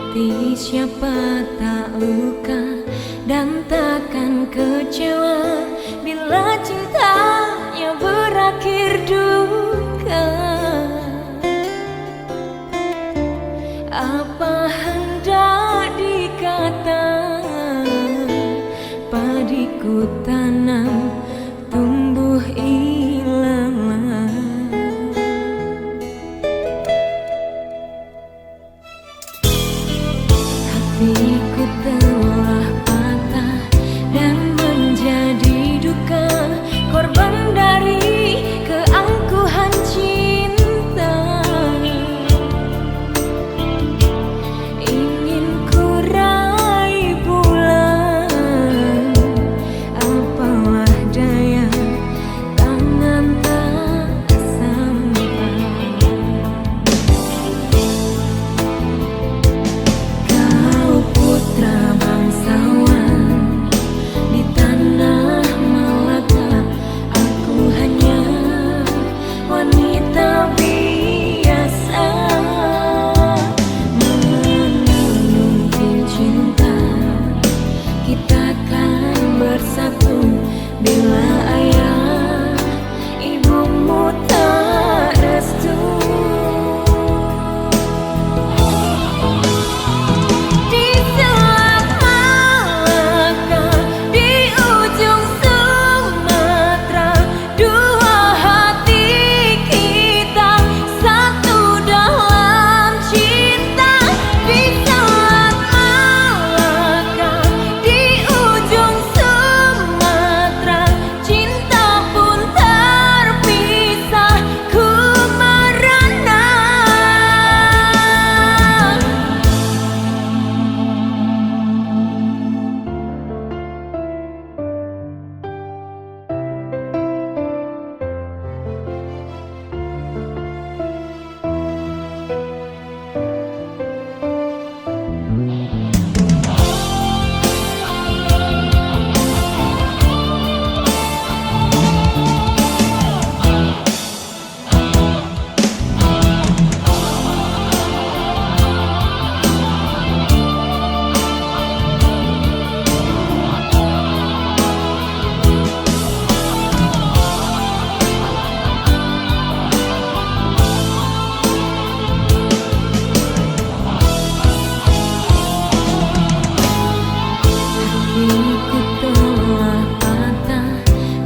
Hati siapa tak luka dan takkan kecewa bila cintanya berakhir duka. Apa hendak dikata, padiku tanam tumbuh ilalang. Hatiku telah patah dan menjadi duka, korban dari keangkuhan cinta. Ingin ku raih bulan, apalah daya, tangan tak sampai. Kau putra bangsawan di tanah Malaka, aku hanya wanita biasa. Mungkin cinta kita kan bersatu bila ayah ibumu tak restu. Di Selat Malaka, di ujung Sumatera, dua hati kita satu dalam cinta. Di Selat Malaka, di ujung Sumatera, cinta pun terpisah, ku merana. Hatiku telah patah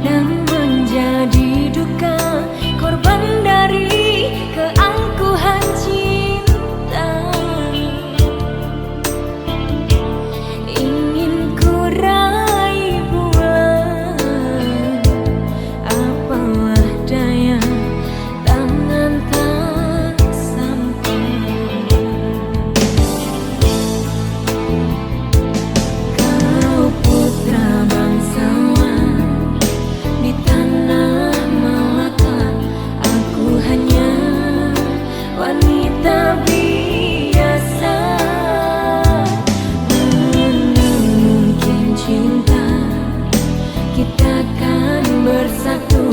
dan menjadi duka, korban dari keangkuhan cinta. Ingin ku raih bulan, apalah daya, tangan tak sampai. Kau putra bangsawan di tanah Malaka, aku hanya wanita biasa. Mungkin cinta kita kan bersatu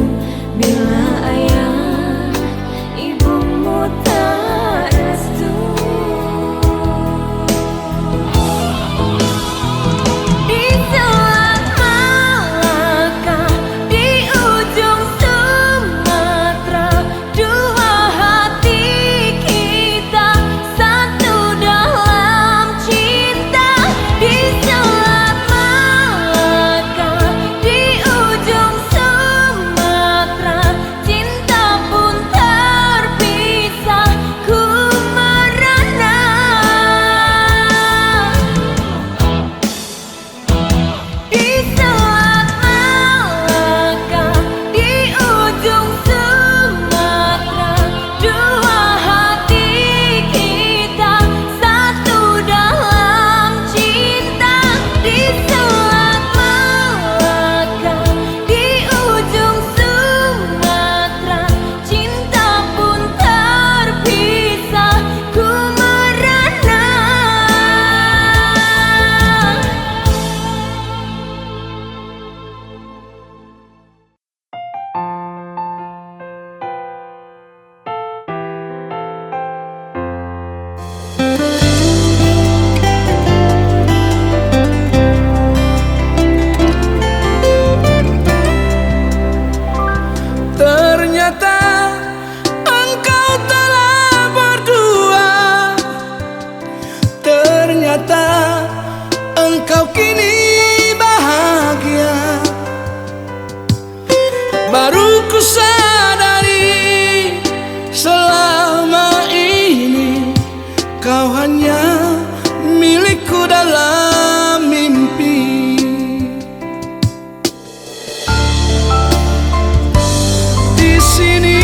bila ayah ibumu tak restu. Di Selat Malaka, di ujung Sumatera, dua hati kita dalam mimpi. Di sini,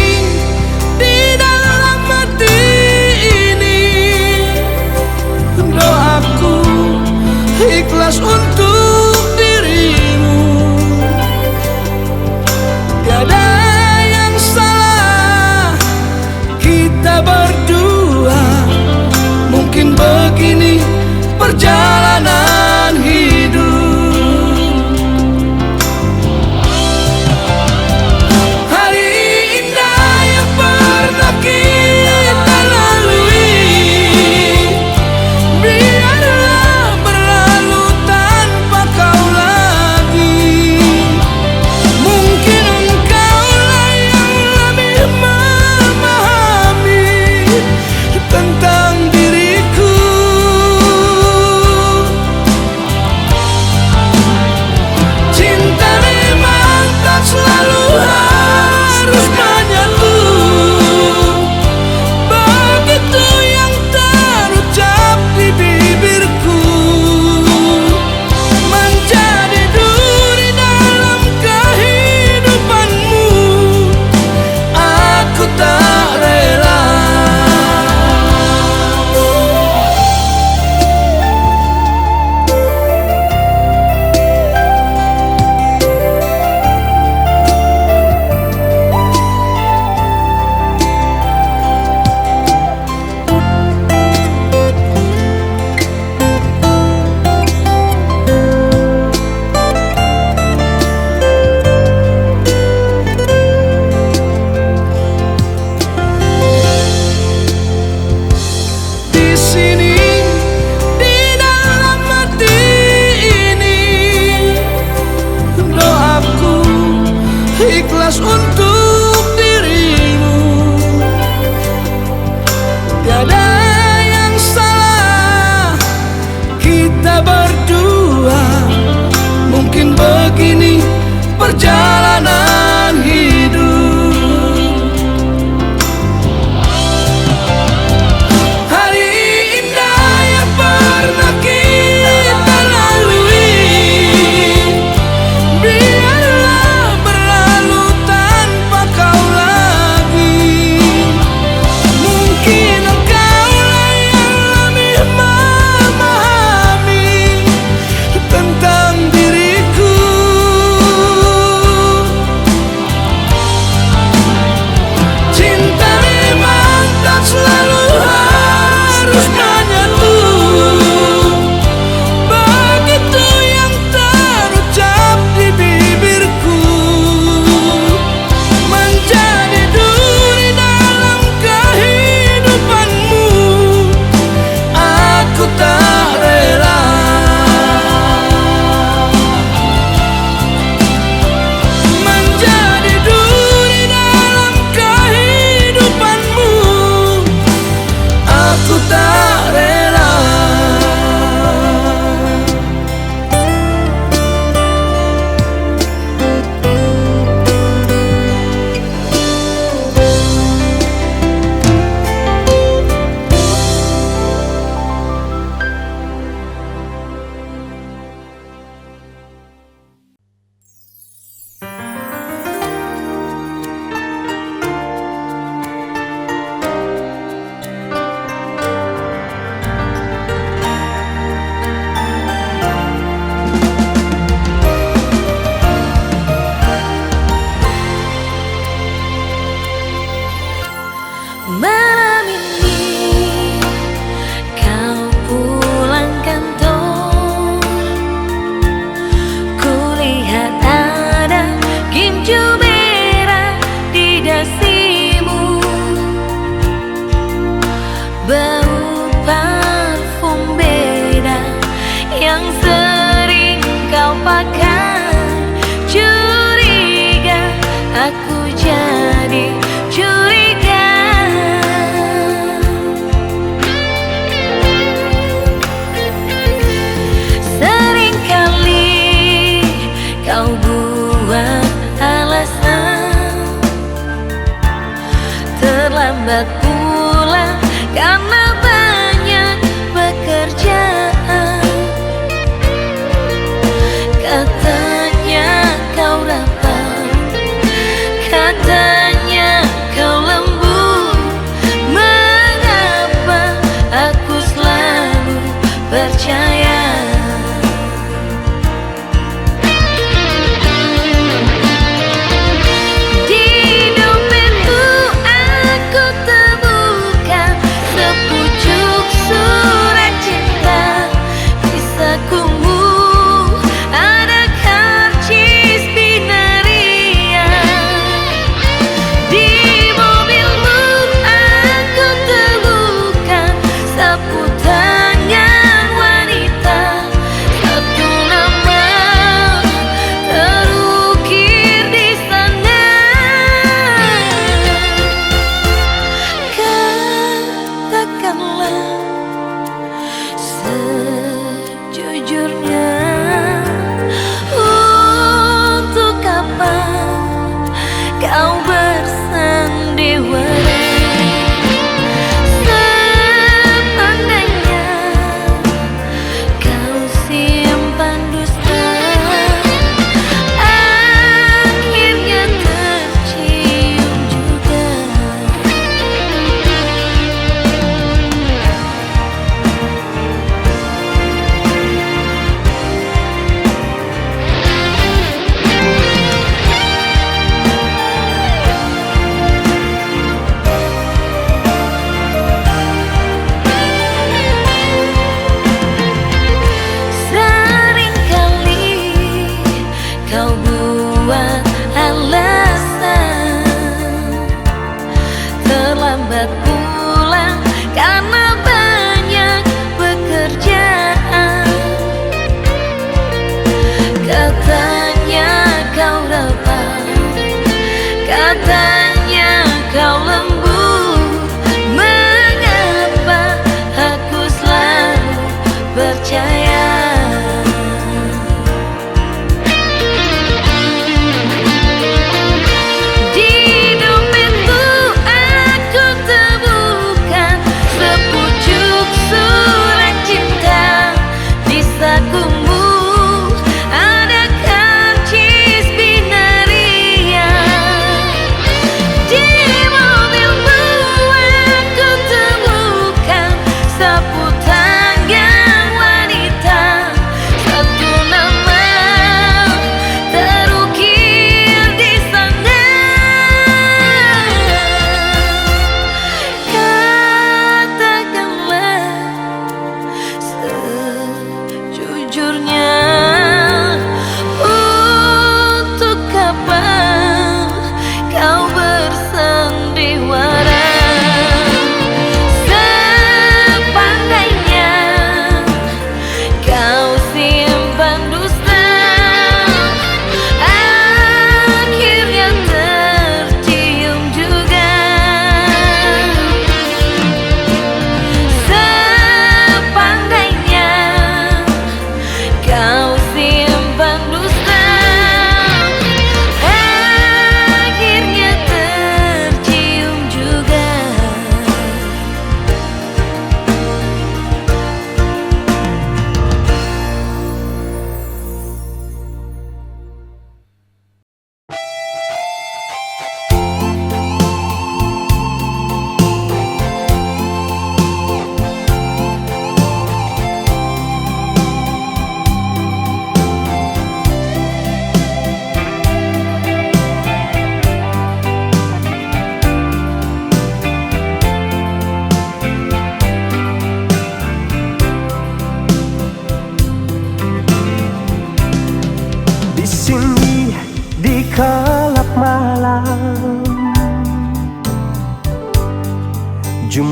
di dalam hati ini, doaku ikhlas untuk dirimu. Tiada yang salah kita berdua. Mungkin begini perjalanan hidup. Hari indah yang pernah kita lalui, biarlah berlalu tanpa kau lagi. Mungkin engkaulah yang lebih memahami tentang diriku. Cinta memang tak selalu harus menyatu. Begitu yang terucap di bibirku, menjadi duri dalam kehidupanmu. Aku tak rela. Di sini, di dalam hati ini, doaku ikhlas untuk dirimu. Tiada yang salah kita berdua. Mungkin begini perjalanan hidup. Hari indah yang pernah kita lalui, biarlah berlalu tanpa kau lagi. Mungkin engkaulah yang lebih memahami tentang diriku. Cinta memang tak selalu harus menyatu. Begitu yang terucap di bibirku, menjadi duri dalam kehidupanmu. Aku tak rela. Menjadi duri dalam kehidupanmu. Aku tak rela. Malam ini kau pulang kantor, kulihat ada gincu merah di dasimu. Bau parfum beda yang sering kau pakai. Curiga, aku jadi curiga. terlambat pula karena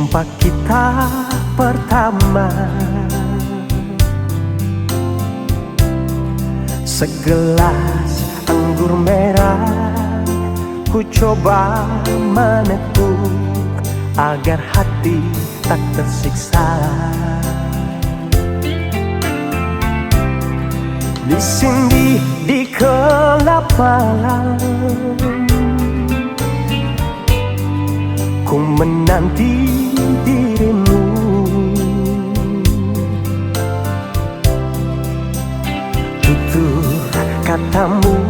Jumpa kita pertama, segelas anggur merah ku coba meneguk agar hati tak tersiksa. Di sini di gelap malam ku menanti dirimu. Tutur katamu,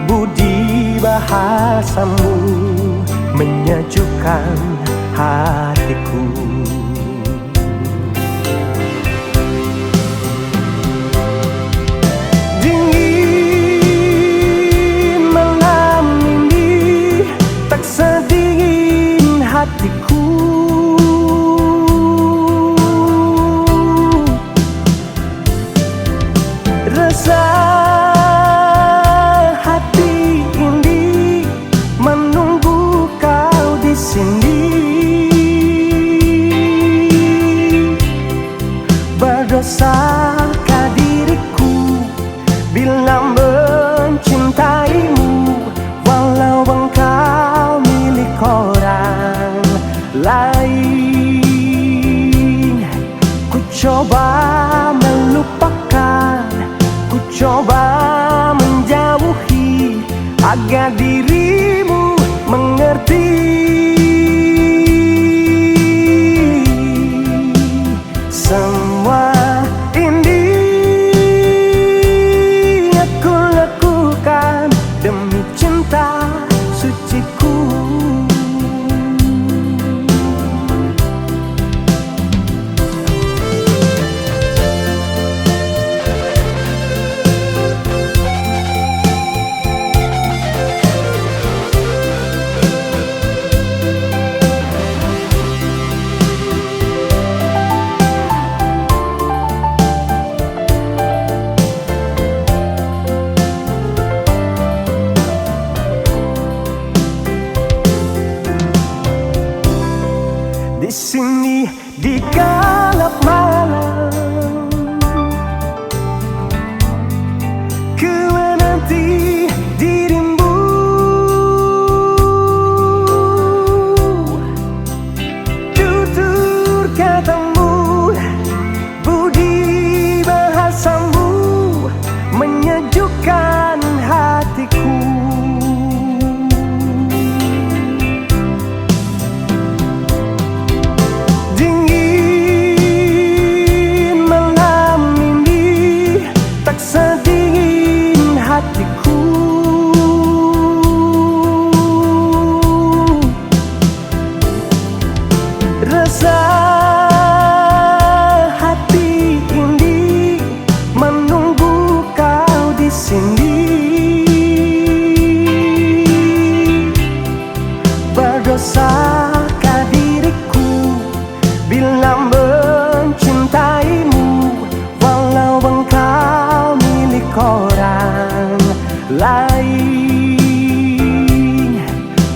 budi bahasamu menyejukkan hatiku. Dingin malam ini tak sedingin hatiku. Rasa hati ini menunggu kau di sini. Berdosakah diriku bila mencintaimu, walau engkau milik orang lain. Ku coba melupakan, ku coba menjauhi agar dirimu mengerti. Semua ini aku lakukan demi cinta suciku. Di sini di gelap malam ku menanti dirimu. Tutur katamu, budi bahasamu menyejukkan hatiku. Sedingin hatiku. Rasa hati ini menunggu kau di sini. Berdosakah diriku bila mencintaimu, walau engkau milik orang lain.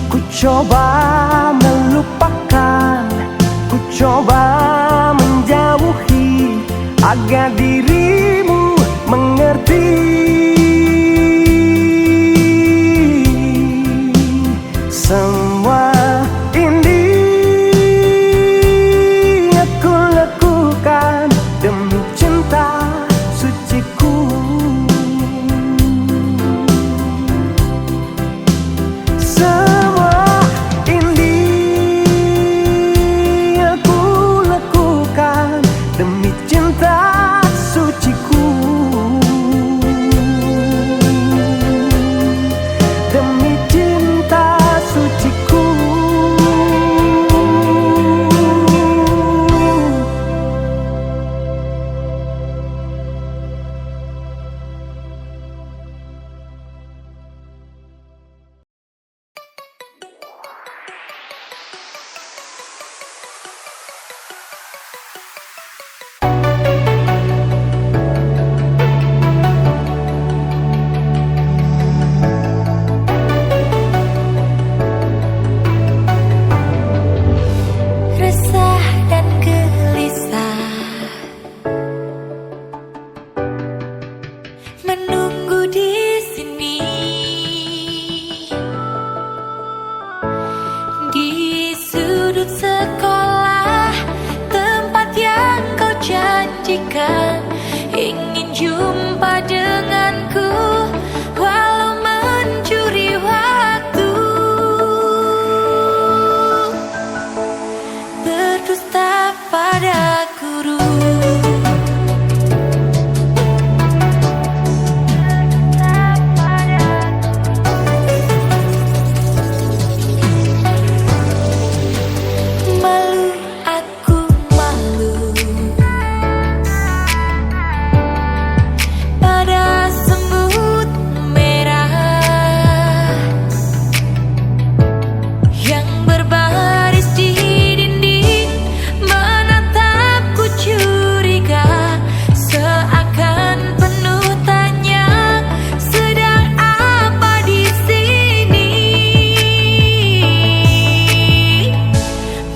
Ku coba melupakan, ku coba menjauhi agar dirimu mengerti. Semua ini aku lakukan demi cinta suciku. Semua ini aku lakukan demi cinta suciku. jika ingin jumpa denganku, walau mencuri waktu. Berdusta pada guru. Malu, aku malu pada semut merah yang berbaris di dinding, menatapku curiga, seakan penuh tanya, sedang apa di sini?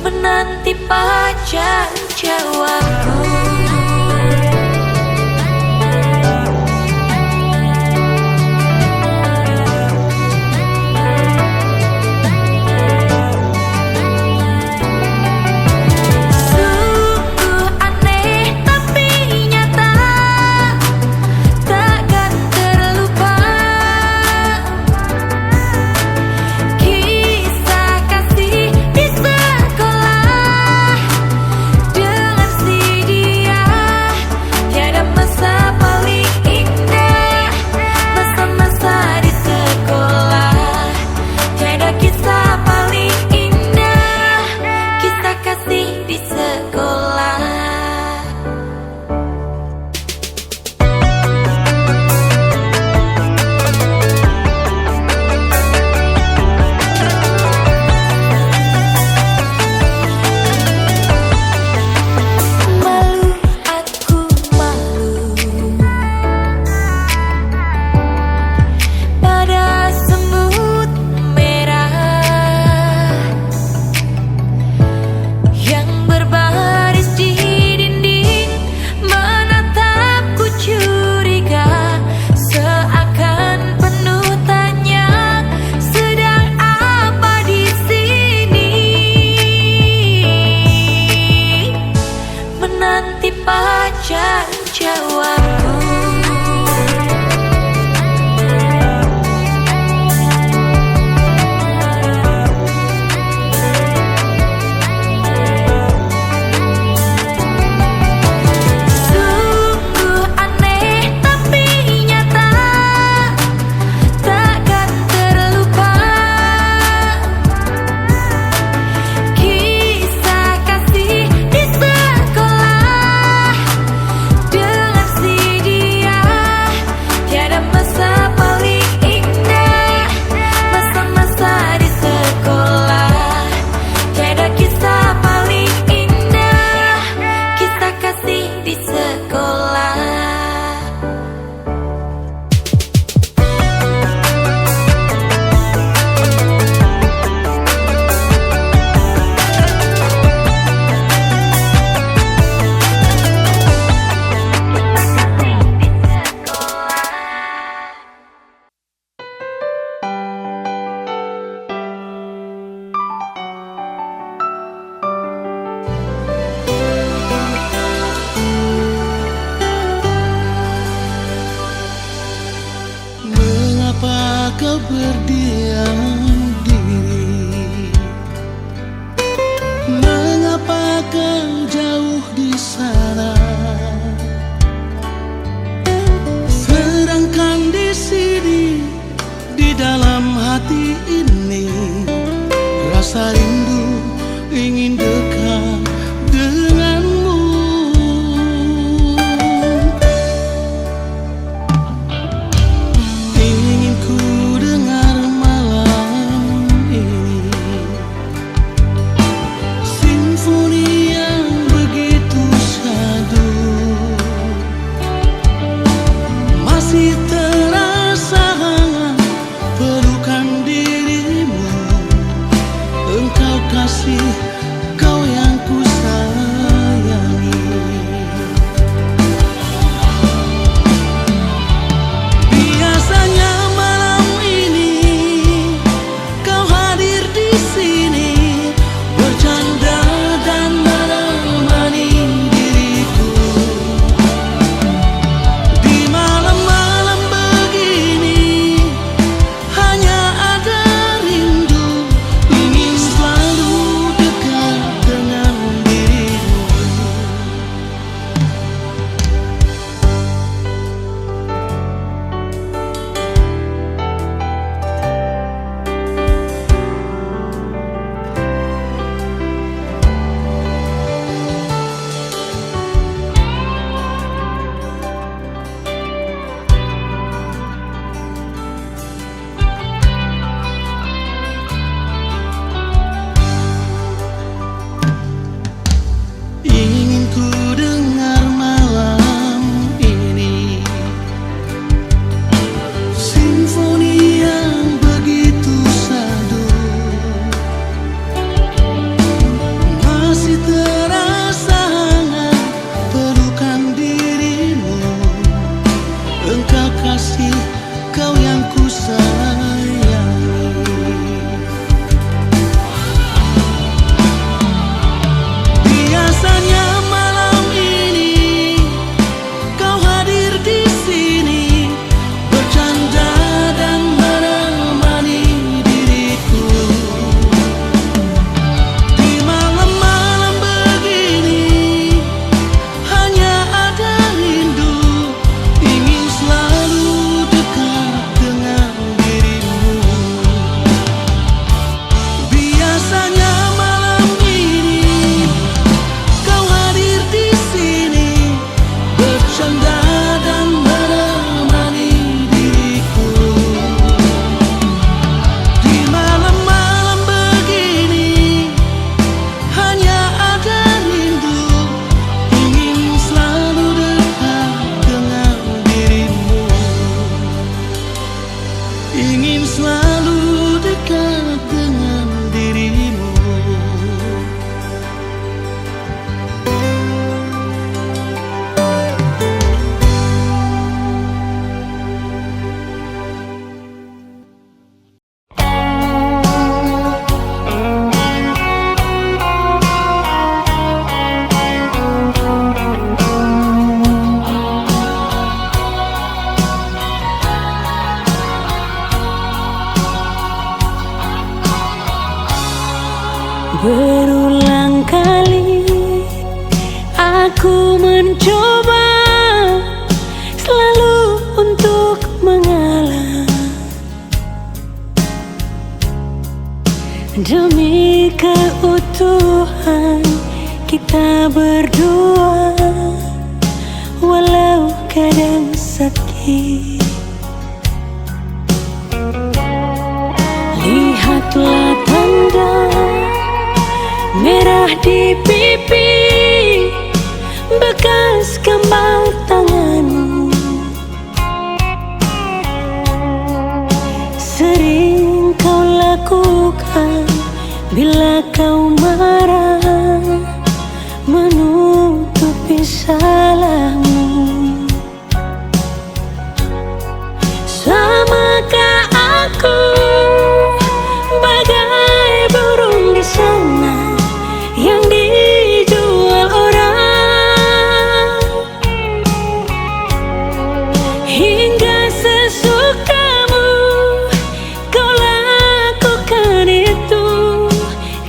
Menanti pacar jawabku. Sungguh aneh tapi nyata, takkan terlupa kisah kasih di sekolah dengan si dia. Tiada masa paling indah, masa-masa di sekolah. Tiada kisah paling indah, kisah kasih di sekolah. Malu, aku malu pada semut merah yang berbaris di dinding, menatapku curiga, seakan penuh tanya, sedang apa di sini? Menanti pacar jawabku. Sungguh aneh tapi nyata, takkan terlupa kisah kasih di sekolah dengan si dia. kita berdua, walau kadang sakit. Lihatlah tanda merah di pipi, bekas gambar tanganmu. Sering kau lakukan bila kau marah, menutupi salahmu. Samakah aku bagai burung di sana yang dijual orang, hingga sesukamu kau lakukan itu,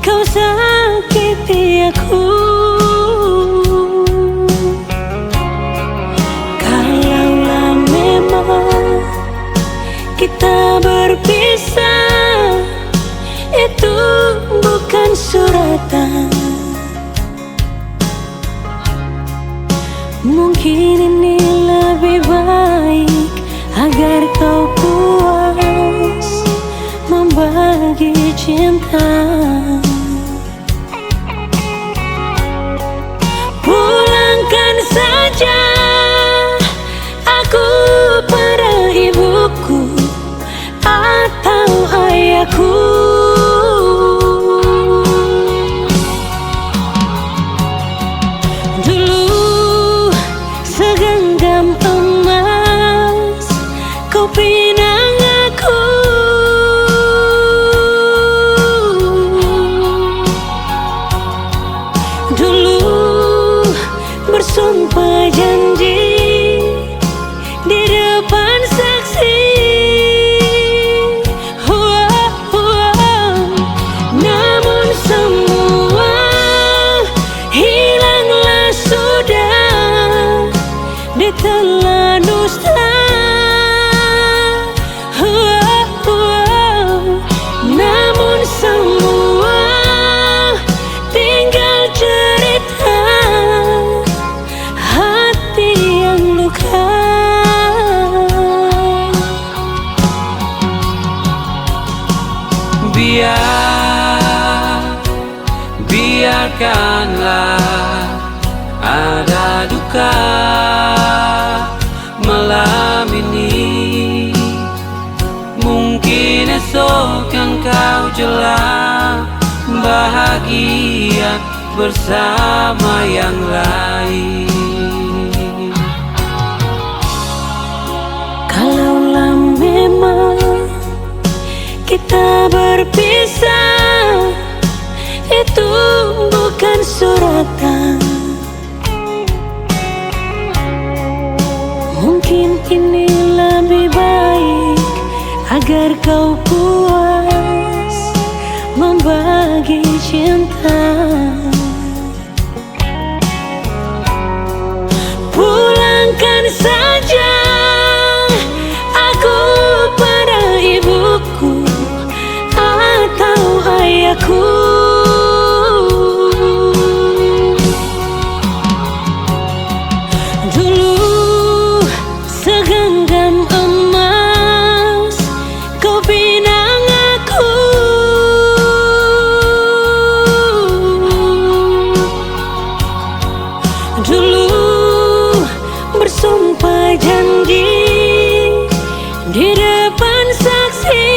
kau sakiti aku. Kalaulah memang kita berpisah, itu bukan suratan. Mungkin ini lebih baik agar kau puas membagi cinta. Pulangkan saja aku pada ibuku atau ayahku. Dulu segenggam emas kau pinang aku, dulu bersumpah janji di depan saksi. Namun semua hilanglah sudah ditelan dusta. Namun semua tinggal cerita hati yang luka. Biarkanlah ada duka malam ini. Mungkin esok engkau jelang bahagia bersama yang lain. Kalaulah memang kita berpisah, itu bukan suratan. Mungkin ini lebih baik agar kau puas membagi cinta. Pulangkan saja aku pada ibuku atau ayahku. Dulu segenggam emas kau pinang aku, dulu bersumpah janji di depan saksi.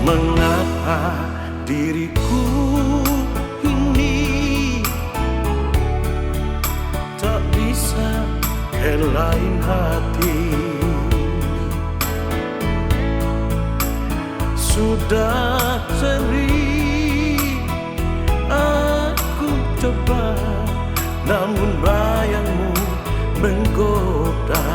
Mengapa diriku ini tak bisa ke lain hati? Sudah sering aku coba, namun bayangmu menggoda.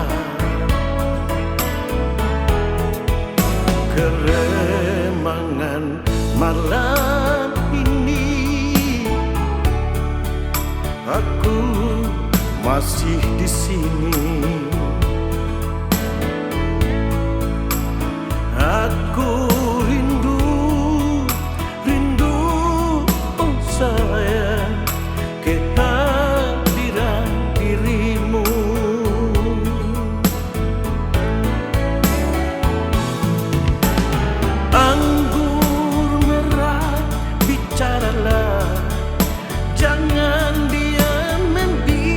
Keremangan malam ini, aku masih di sini. Aku rindu, rindu, oh sayang, kehadiran dirimu. Anggur merah, bicaralah, jangan diam membisu.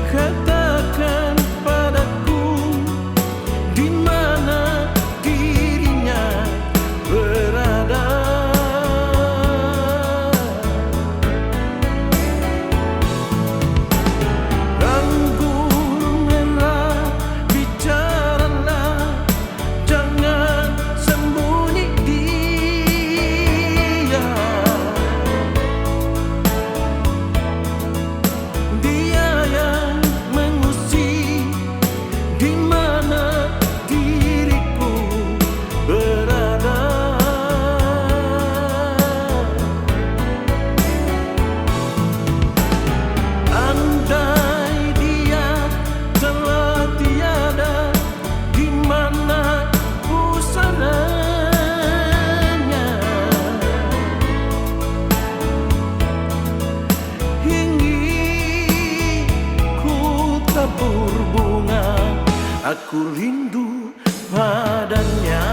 Katakan padaku di mana dirinya berada. Anggur merah, bicaralah, jangan sembunyi dia. Dia yang mengusik di mana diriku berada. Andai dia telah tiada, di mana pusananya? Ingin ku tabur bunga, aku rindu padanya.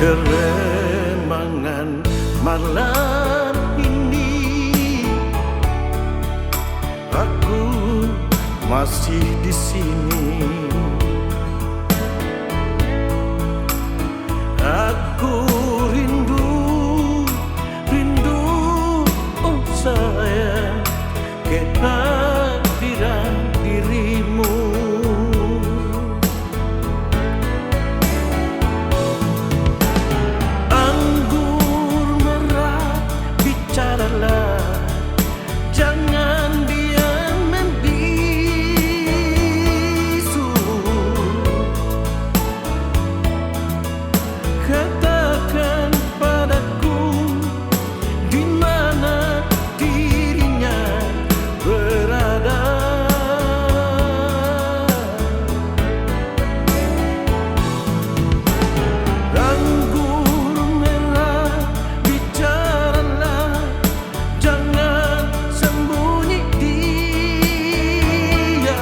Keremangan malam ini, aku masih di sini. Aku rindu, rindu, oh sayang, kehadiran dirimu. Anggur merah, bicaralah, jangan diam membisu. Katakan padaku di mana dirinya berada. Anggur merah, bicaralah, jangan sembunyi dia.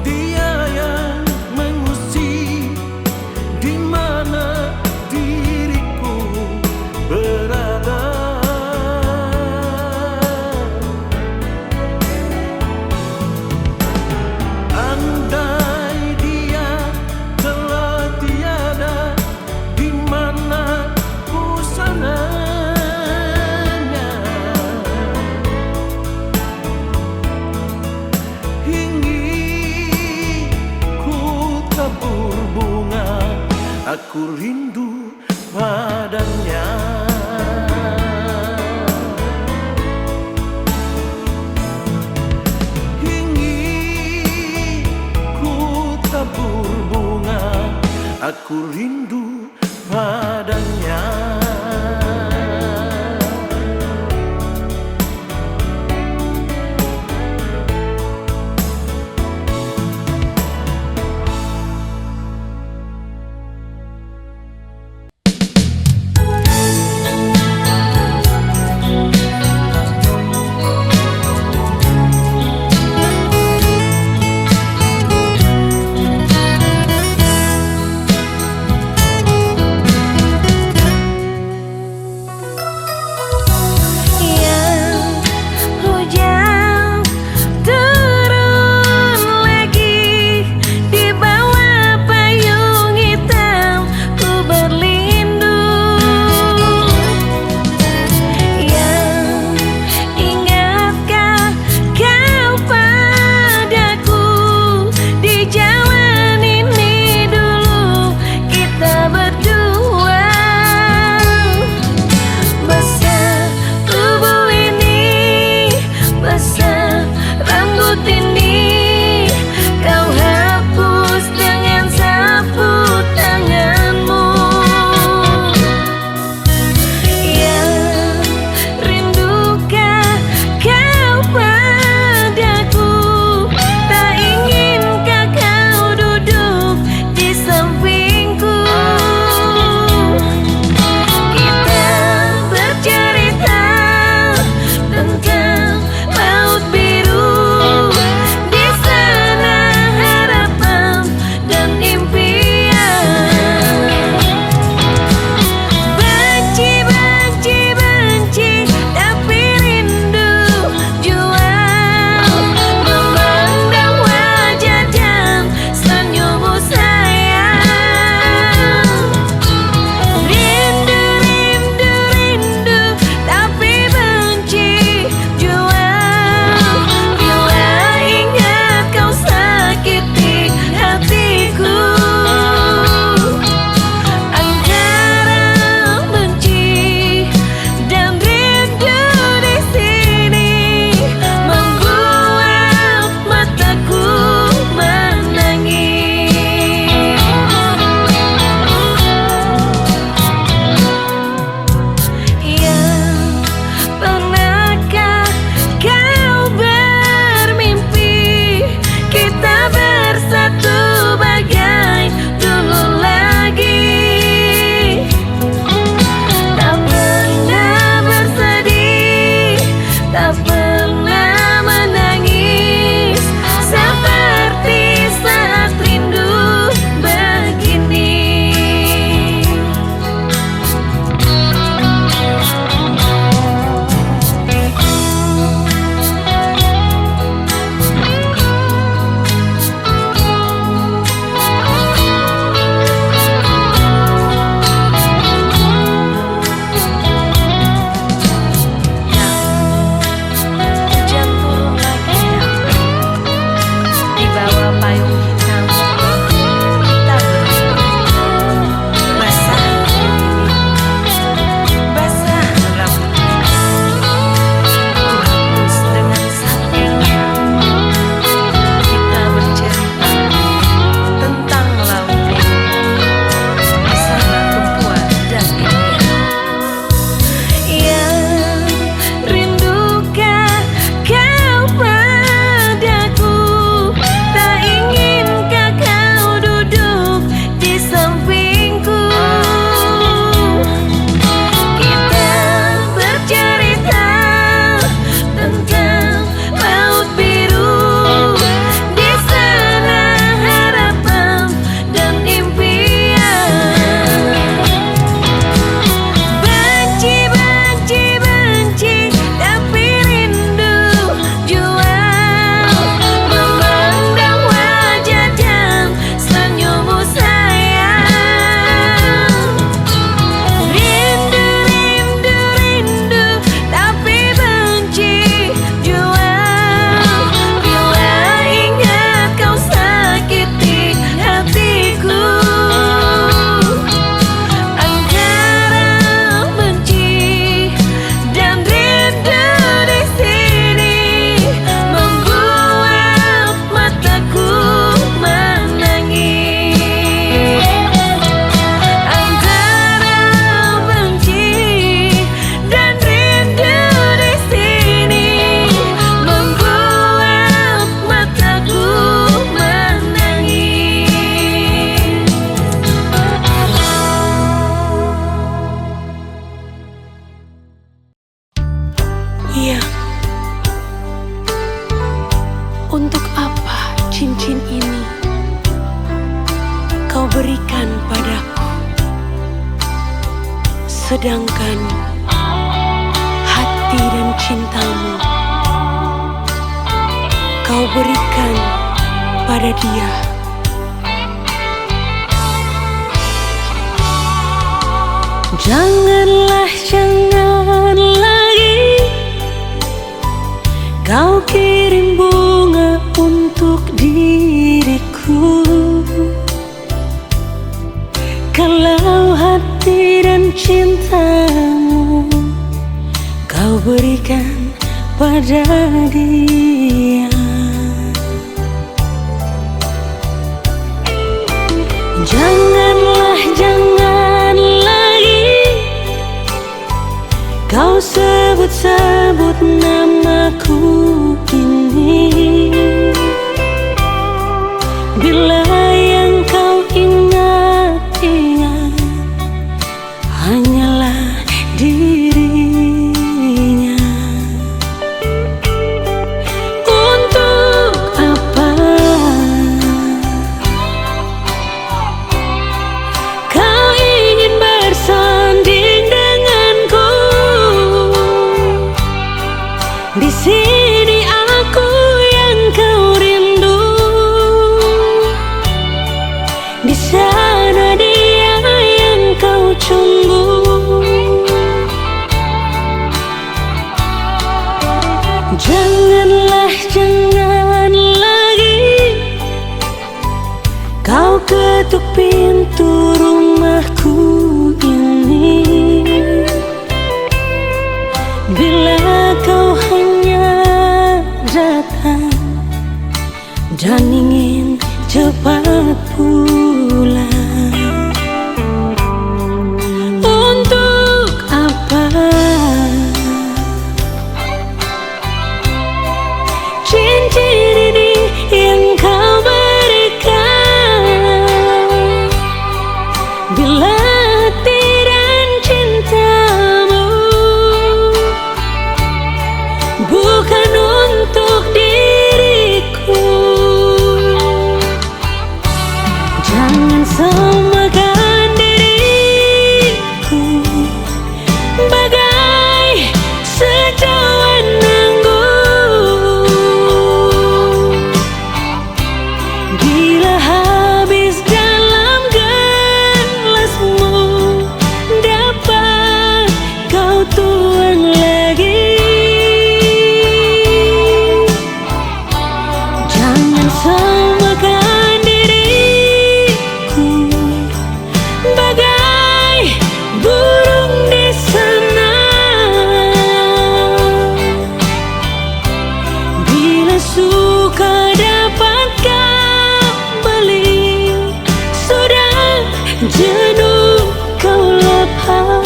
Dia yang mengusik di mana diriku berada. Andai dia telah tiada, di mana pusananya? Ingin ku tabur bunga, aku rindu padanya. Ingin ku tabur bunga, aku rindu padanya. Iya. Untuk apa cincin ini kau berikan padaku, sedangkan hati dan cintamu kau berikan pada dia? Janganlah, jangan lagi kau kirim bunga untuk diriku, kalau hati dan cintamu kau berikan pada dia. Janganlah, jangan lagi kau sebut-sebut namaku ini, bila yang kau ingat-ingat hanyalah dirinya. Untuk apa kau ingin bersanding denganku? Di sini aku yang kau rindu, di sana dia yang kau tunggu. Janganlah, jangan lagi kau ketuk pintu rumahku ini, bila kau hanya datang dan ingin cepat pulang. Untuk apa cincin ini yang kau berikan, bila hati dan cintamu bukan untuk diriku? Jangan samakan diriku bagai secawan anggur, bila habis dalam gelasmu dapat kau tuang lagi. Jangan samakan diriku bagai burung di sana, bila suka dapat kau beli, sudah jenuh kau lepas.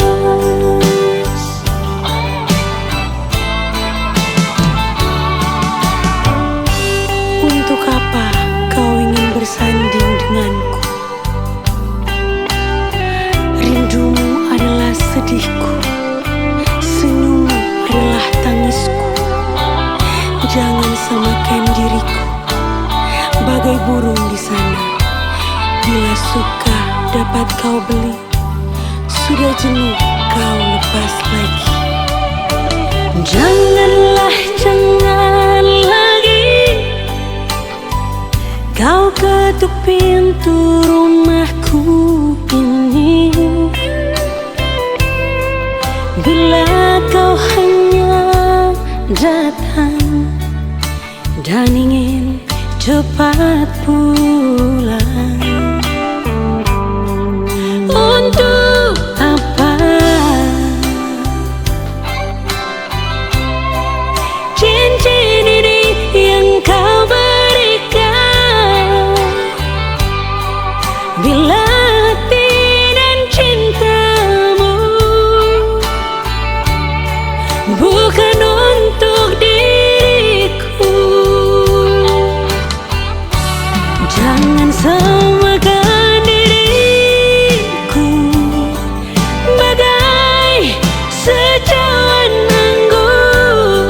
Untuk apa kau ingin bersanding denganku? Rindumu adalah sedihku, senyummu adalah tangisku. Jangan samakan diriku bagai burung di sana, bila suka dapat kau beli, sudah jenuh kau lepas lagi. Janganlah, jangan lagi kau ketuk pintu rumahku ini, bila kau hanya datang dan ingin cepat pulang. Untuk apa cincin ini yang kau berikan, bila hati dan cintamu bukan untuk diriku? Jangan samakan diriku bagai secawan anggur,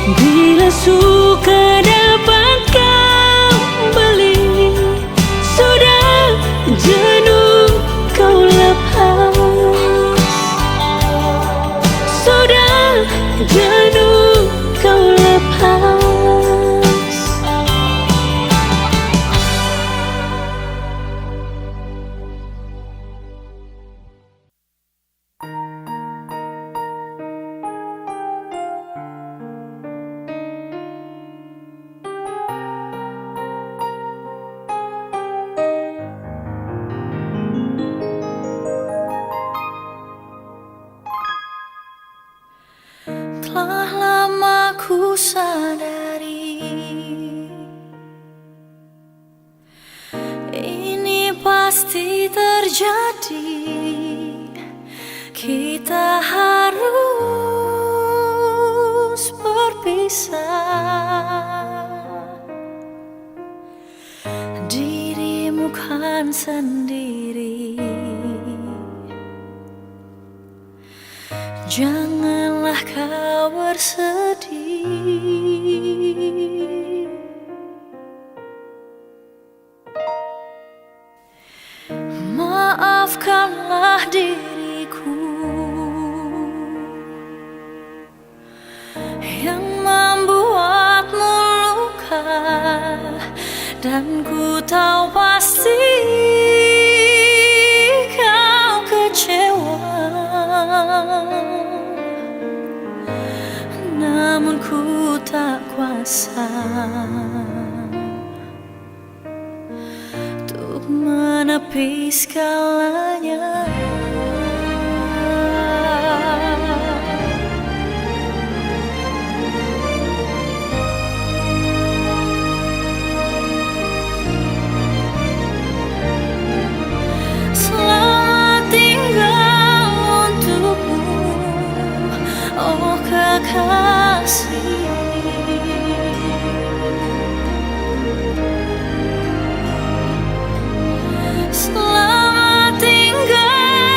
Bila suka dapat kau beli, sudah jenuh kau lepas, sudah jenuh kau lepas. Telah lama ku sadari ini pasti terjadi. Kita harus berpisah. Dirimu kan sendiri, janganlah kau bersedih. Maafkanlah diriku yang membuatmu luka, dan ku tahu pasti kau kecewa. Namun ku tak kuasa untuk menepi segalanya. Selamat tinggal untukmu, oh kekasih. Selamat tinggal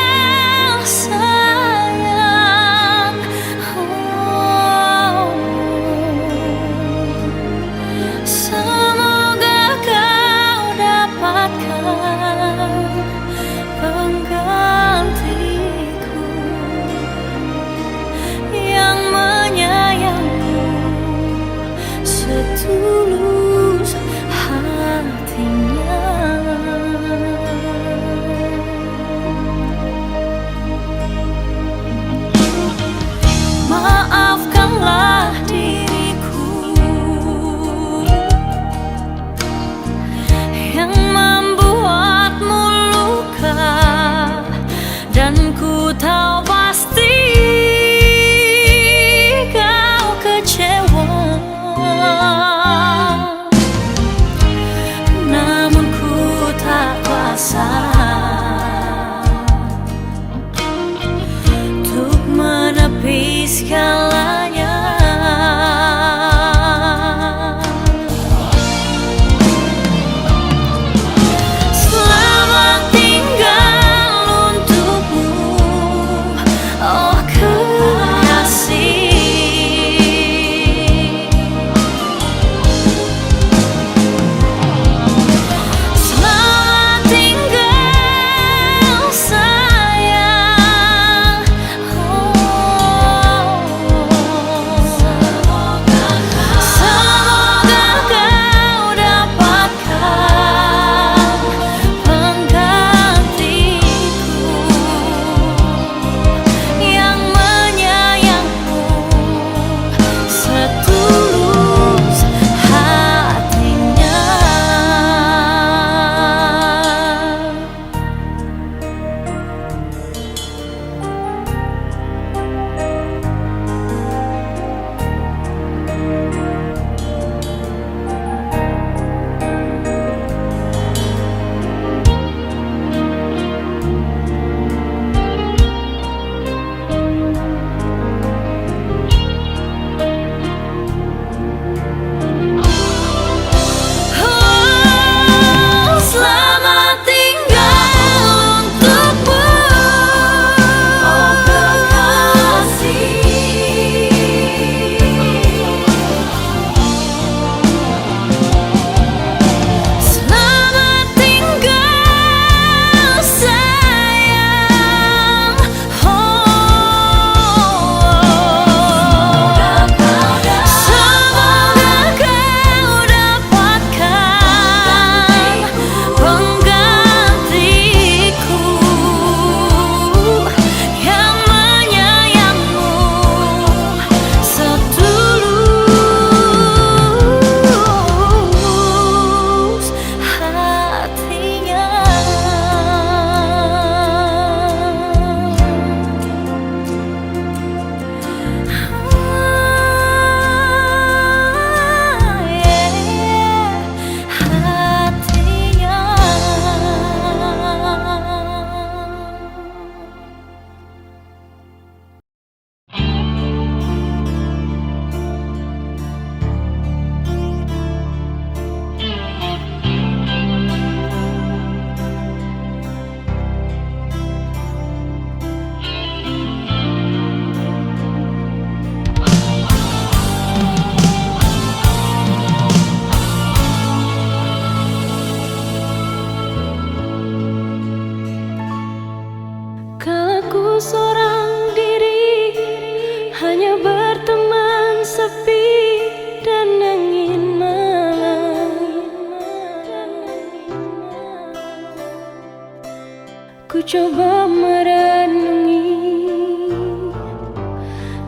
coba merenungi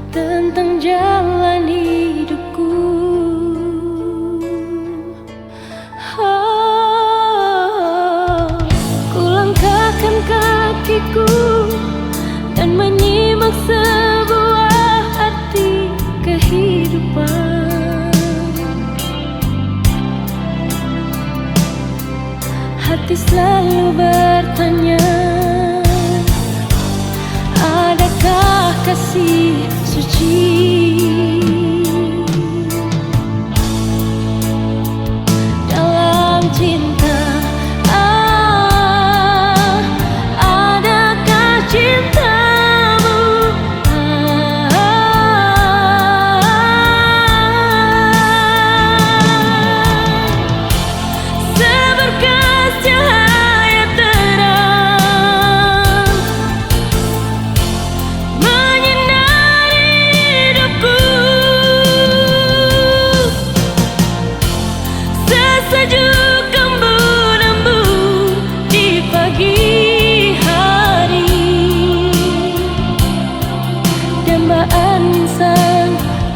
tentang jalan hidupku. Ku langkahkan kakiku dan menyimak sebuah arti kehidupan. Hati selalu bertanya, adakah kasih suci dalam cinta? Adakah cintamu seberkas cahaya terang menyinari hidupku, sesejuk embun-embun di pagi hari, dambaan insan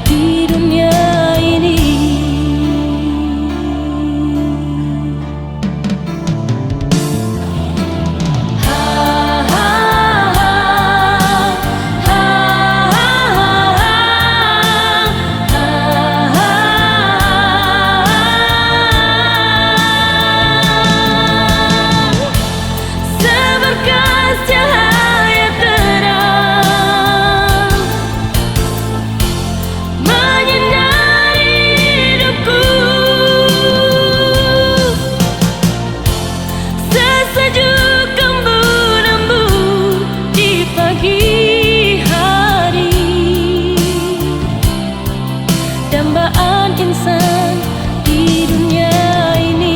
di dunia ini. Seberkas cahaya terang menyinari hidupku, sesejuk embun-embun di pagi hari, dambaan insan di dunia ini.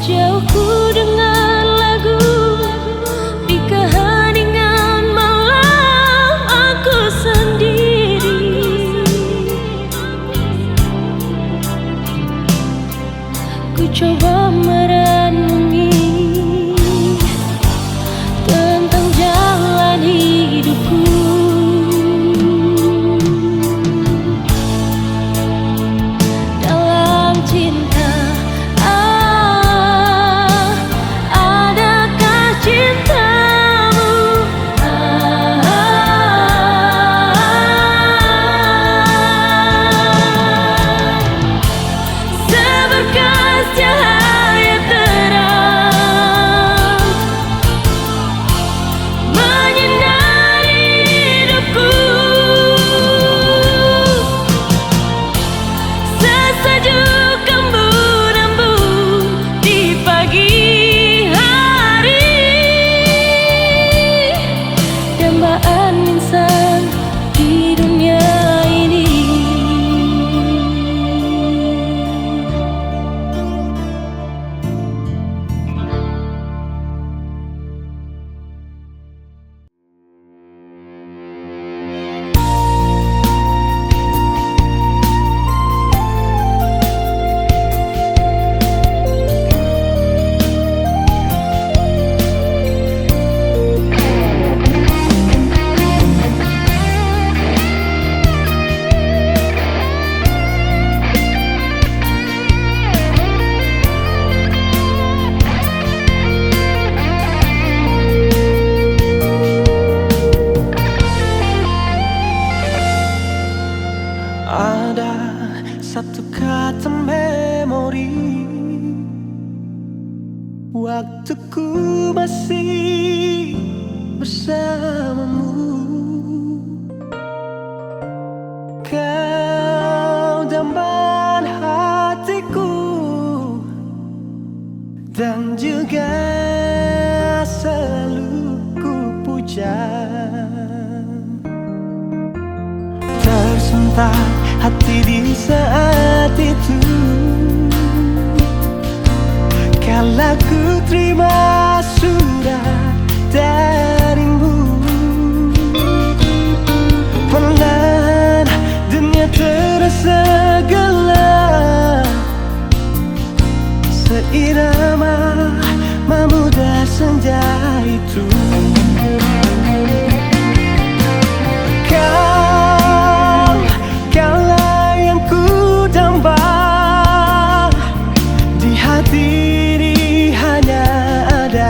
Jauhku dengan lagu di keheningan malam aku sendiri. Ku coba merenungi tentang jalan hidupku. Dalam cinta, adakah cintamu seberkas cahaya terang menyinari hidupku, sesejuk embun-embun di pagi hari, dambaan insan di dunia ini. Ada satu kata memori, waktuku masih bersamamu. Kau dambaan hatiku, dan juga selalu ku puja. Tersentak hati di saat itu, kala ku terima surat darimu. Perlahan dunia terasa gelap, seirama memudah senja itu. Kaulah yang ku damba, di hati ini hanya ada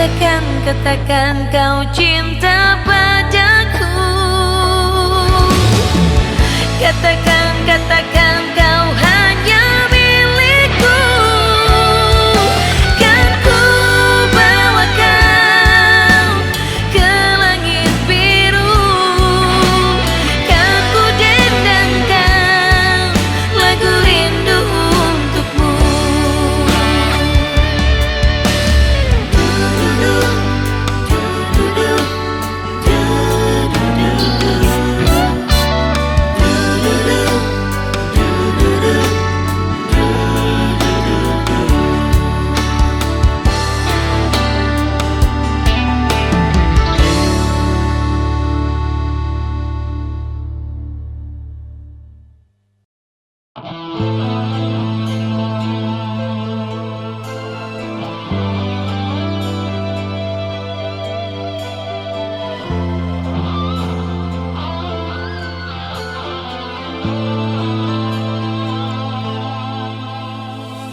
Katakan kau cinta padaku. Katakan kau hanya milikku. Kan ku bawa kau ke langit biru. Kan ku dendangkan lagu rindu untukmu.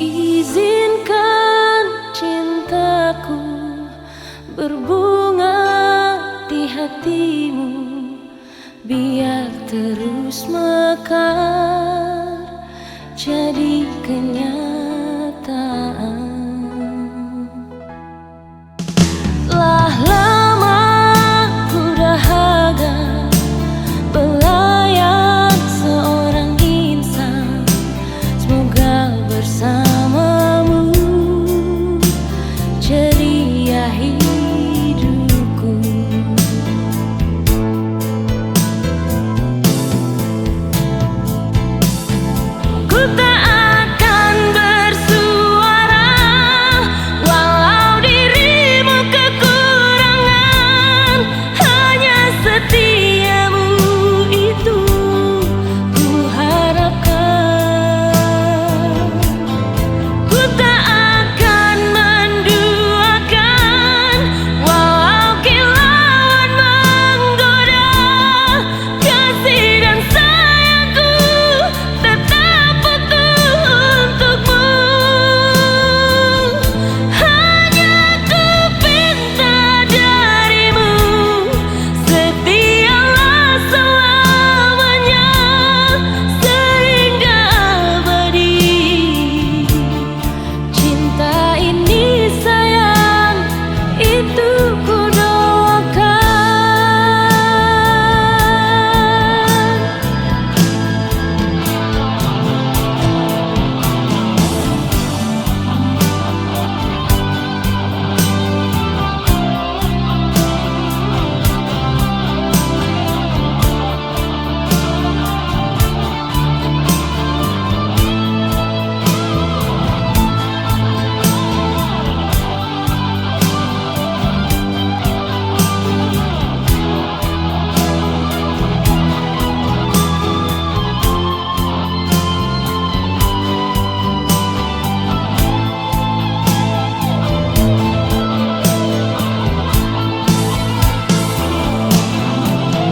Izinkan cintaku berbunga di hatimu, biar terus mekar jadi kenyataan. Telah lama ku dahaga belayar seorang insan, semoga bersamamu ceria hidupku. Ku tak akan bersuara walau dirimu kekurangan, hanya setiamu itu ku harapkan. Ku tak akan menduakan walau kilauan menggoda, kasih dan sayangku tetap utuh untukmu. Hanya ku pinta darimu, setialah selamanya sehingga abadi. Cinta ini sayang, itu ku doakan.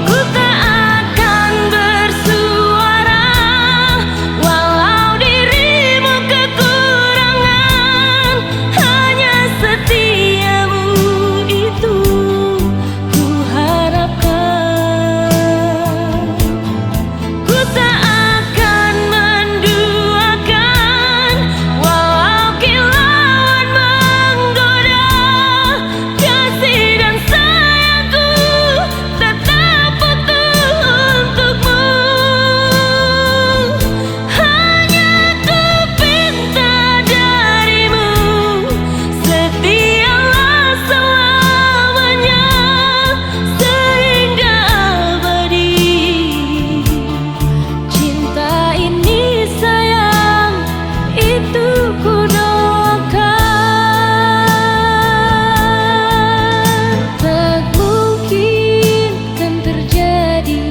Ku tak akan bersuara walau dirimu kekurangan, hanya setiamu itu ku harapkan. Ku tak akan menduakan walau kilauan menggoda, kasih dan sayangku tetap utuh untukmu. Hanya ku pinta darimu, setialah selamanya sehingga abadi. Cinta ini sayang, itu ku doakan. Tak mungkin kan terjadi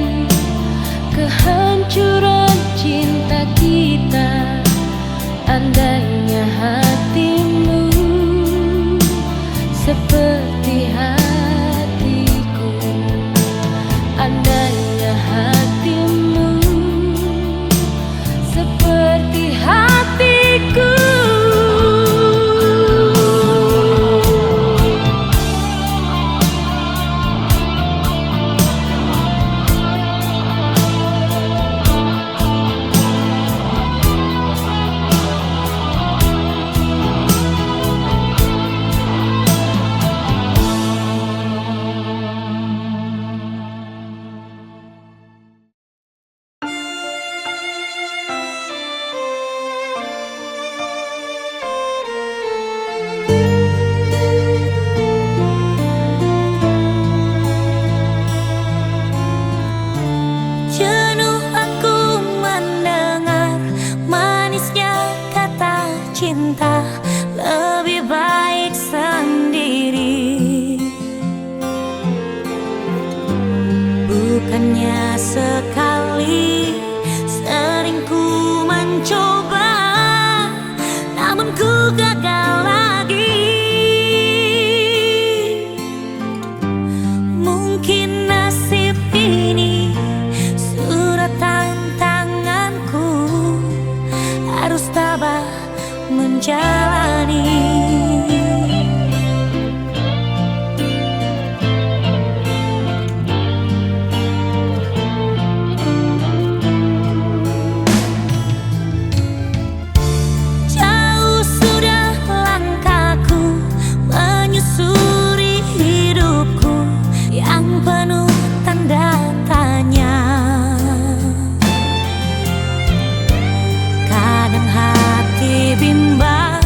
kehancuran cinta kita, andainya hatimu seperti hatiku. Andainya hatimu seperti hatiku. cinta lebih baik sendiri. Bukannya sekali sering ku mencoba, namun ku gagal lagi. Mungkin nasib ini surat tantanganku, harus tabah menjalani. Jauh sudah langkahku menyusuri hidupku yang penuh tanda tanya. Kadang hati bimbang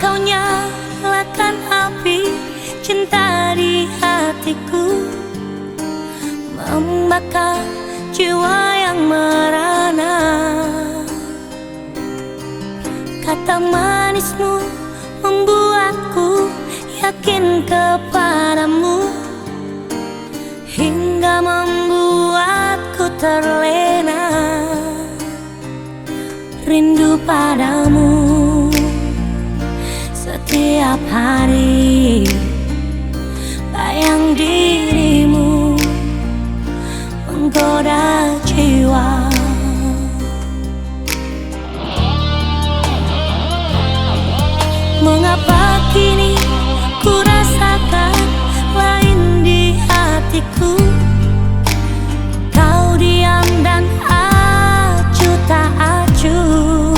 kau nyalakan api cinta di hatiku, membakar jiwa yang merana. Kata manismu membuatku yakin kepadamu, hingga membuatku terlena rindu padamu. Setiap hari bayang dirimu menggoda jiwa. Mengapa kini ku rasakan lain di hatiku? Kau diam dan acuh tak acuh.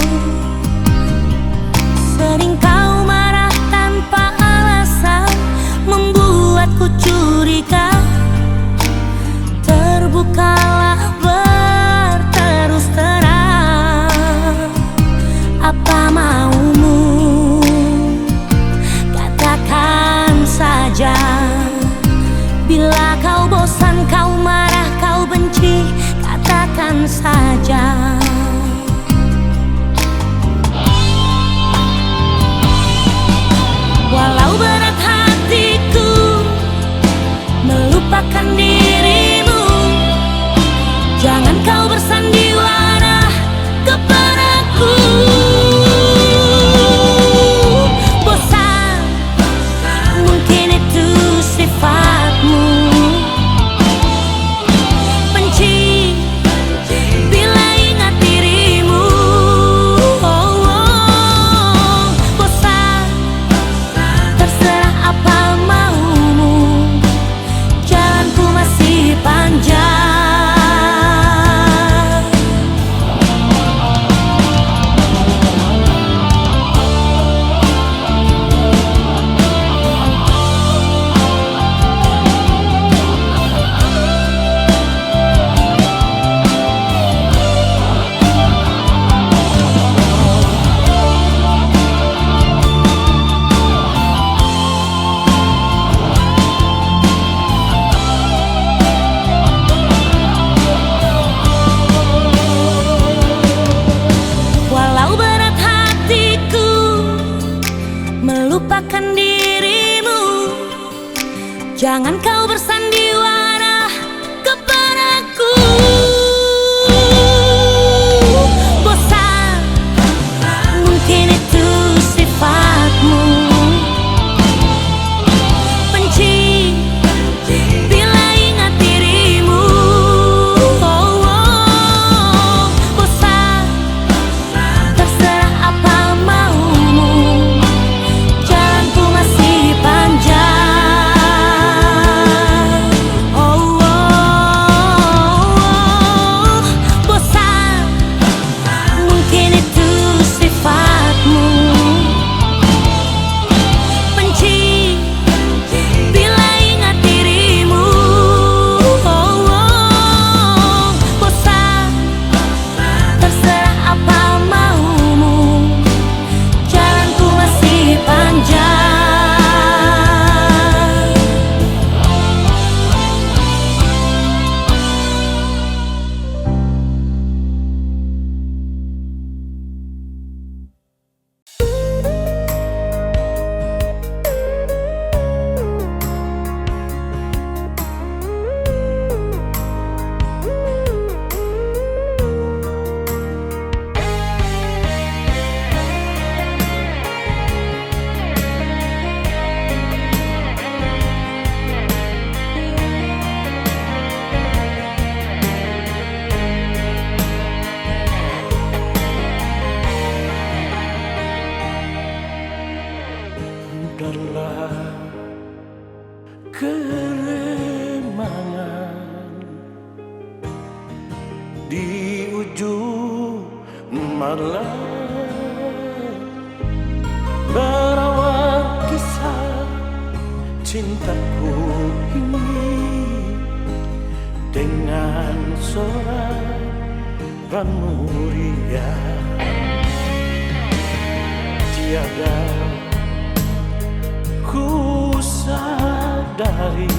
Sering kau marah tanpa alasan, membuatku curiga. Terbukalah berterus terang, apa maumu? Katakan saja. Bila kau bosan, kau marah, kau benci, katakan saja. Walau berat hatiku melupakan dirimu, jangan kau bersandiwara kepadaku. Bosan, mungkin itu sifatmu. Benci bila ingat dirimu. Bosan, terserah apa maumu, jalanku masih panjang. Walau berat hatiku melupakan dirimu, jangan kau bersandiwara kepadaku. Bosan, mungkin itu sifatmu. Benci bila ingat dirimu. Bosan, terserah apa maumu, jalanku masih panjang. Bosan, mungkin itu sifatmu. Benci bila ingat dirimu. Bosan, terserah apa maumu, jalanku masih panjang. Dalam keremangan di ujung malam, berawal kisah cintaku ini dengan sorak muria. Tiada hari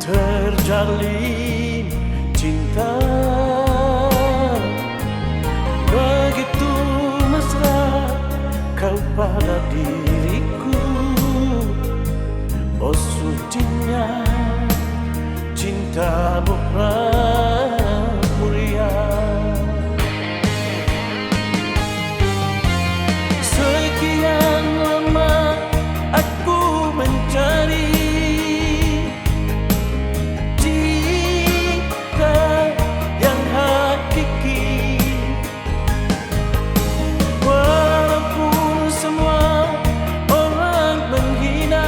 terjalin cinta, begitu mesra kau pada diriku. Oh sucinya cintamu pramuria. Sekian lama aku mencari cinta yang hakiki, walaupun semua orang menghina.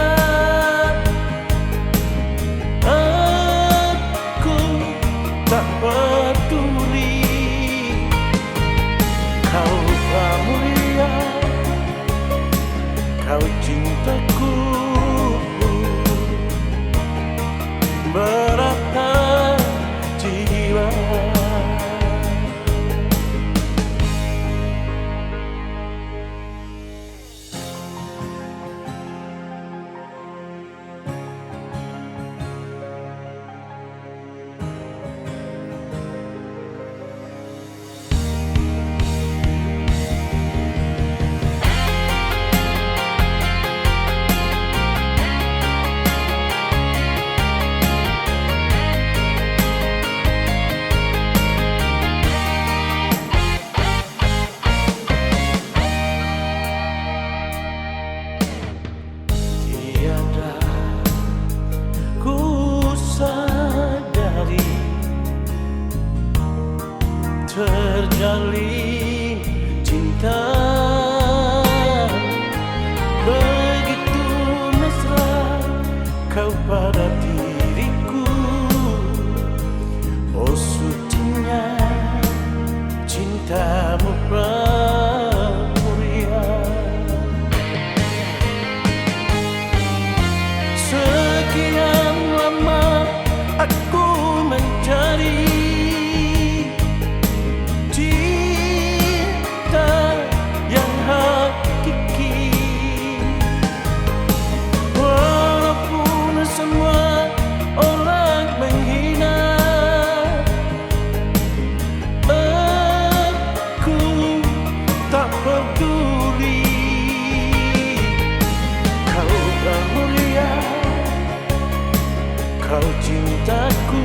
Aku tak peduli. Kau pramuria, kau cintaku, berapa jiwa. Tiada ku sadari terjalin cinta, begitu mesra kau pada diriku. Oh sucinya cintamu pramuria. Sekian lama aku mencari cinta yang hakiki, walaupun semua orang menghina. Aku tak peduli. Kau pramuria, kau cintaku,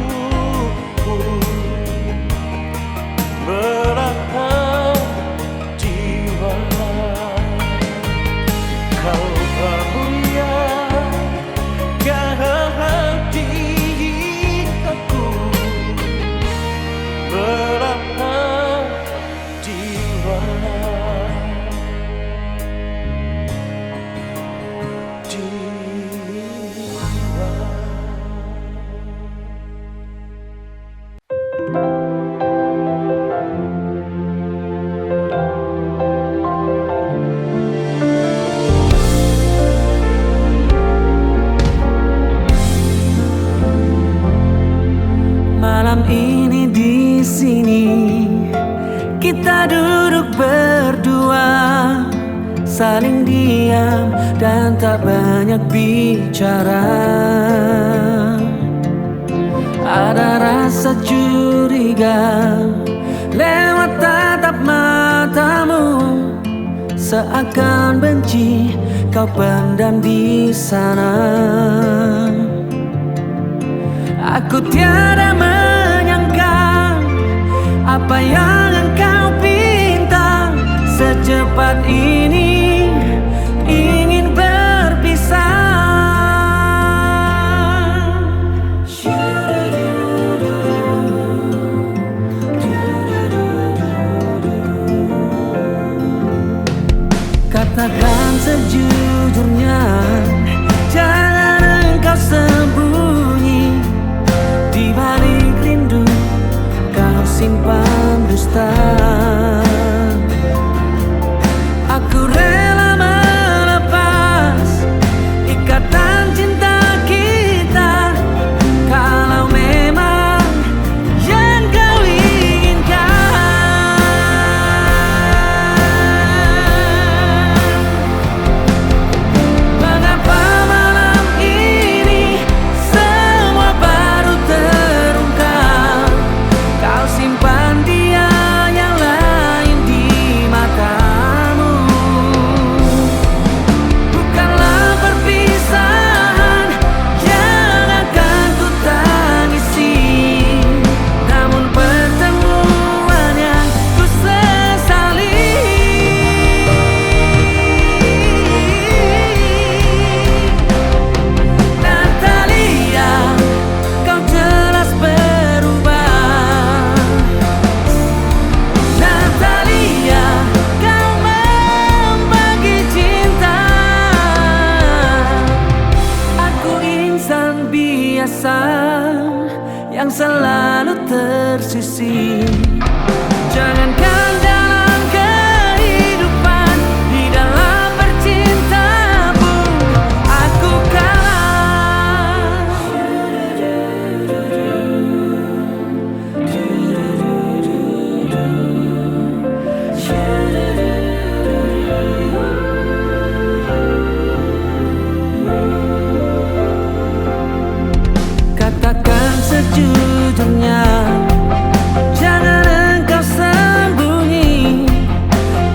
berapa jiwa. Kau pramuria, kau cintaku, berapa jiwa. Malam ini di sini kita duduk berdua, saling diam dan tak banyak bicara. Ada rasa curiga lewat tatap matamu, seakan benci kau pendam di sana. Aku tiada menyangka apa yang engkau pinta, secepat ini ingin berpisah. Katakan sejujurnya, jangan engkau sembunyi. Di balik rindu kau simpan dusta. Aku rela melepas ikatan cinta kita, kalau memang yang kau inginkan. Mengapa tersisih. Jangankan dalam kehidupan, di dalam bercinta pun aku kalah. Katakan sejujurnya, jangan engkau sembunyi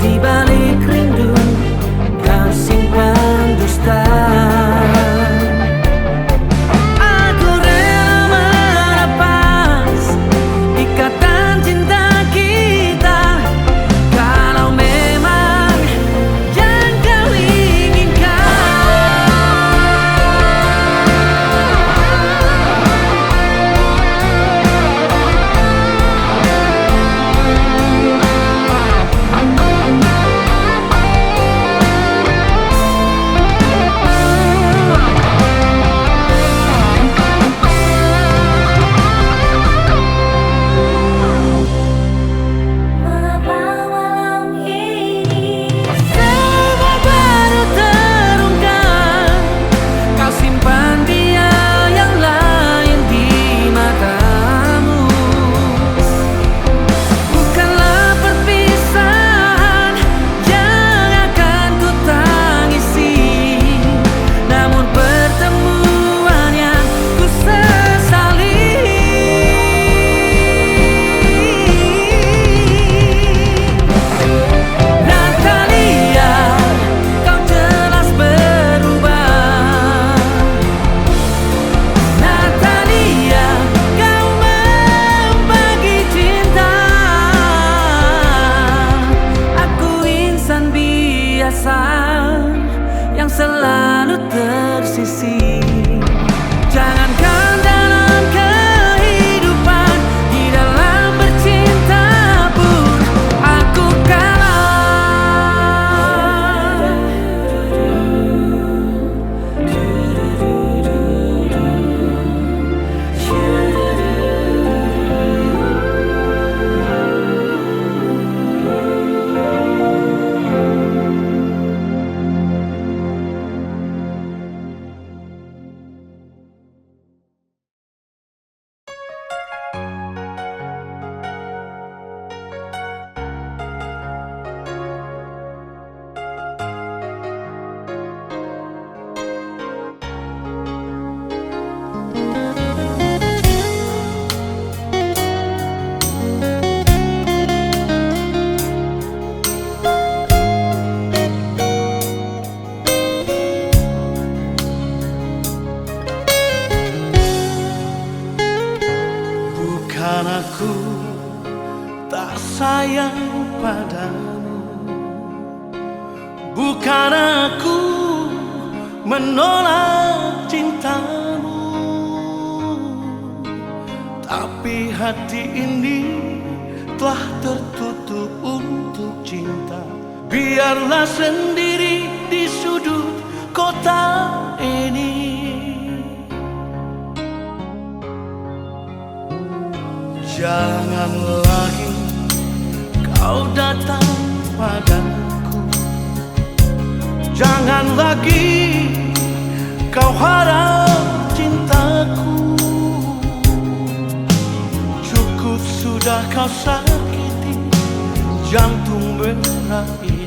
di balik rindu, kau simpan dusta. Aku rela melepas ikatan cinta kita kalau memang yang kau inginkan. Mengapa malam ini Semua baru terungkap, kau simpan dia yang lain di matamu. Bukanlah perpisahan yang akan ku tangisi, namun pertemuan yang ku sesali. Natalia, kau jelas berubah. Natalia, kau membagi cinta. Aku insan biasa yang selalu tersisih. Jangankan dalam kehidupan, di dalam bercinta pun aku kalah. Bukan aku tak sayang padamu, bukan aku menolak cintamu, tapi hati ini telah tertutup untuk cinta. Biarlah sendiri di sudut kota ini. Jangan lagi kau datang padaku, jangan lagi kau harap cintaku. Cukup sudah kau sakiti jantung berair.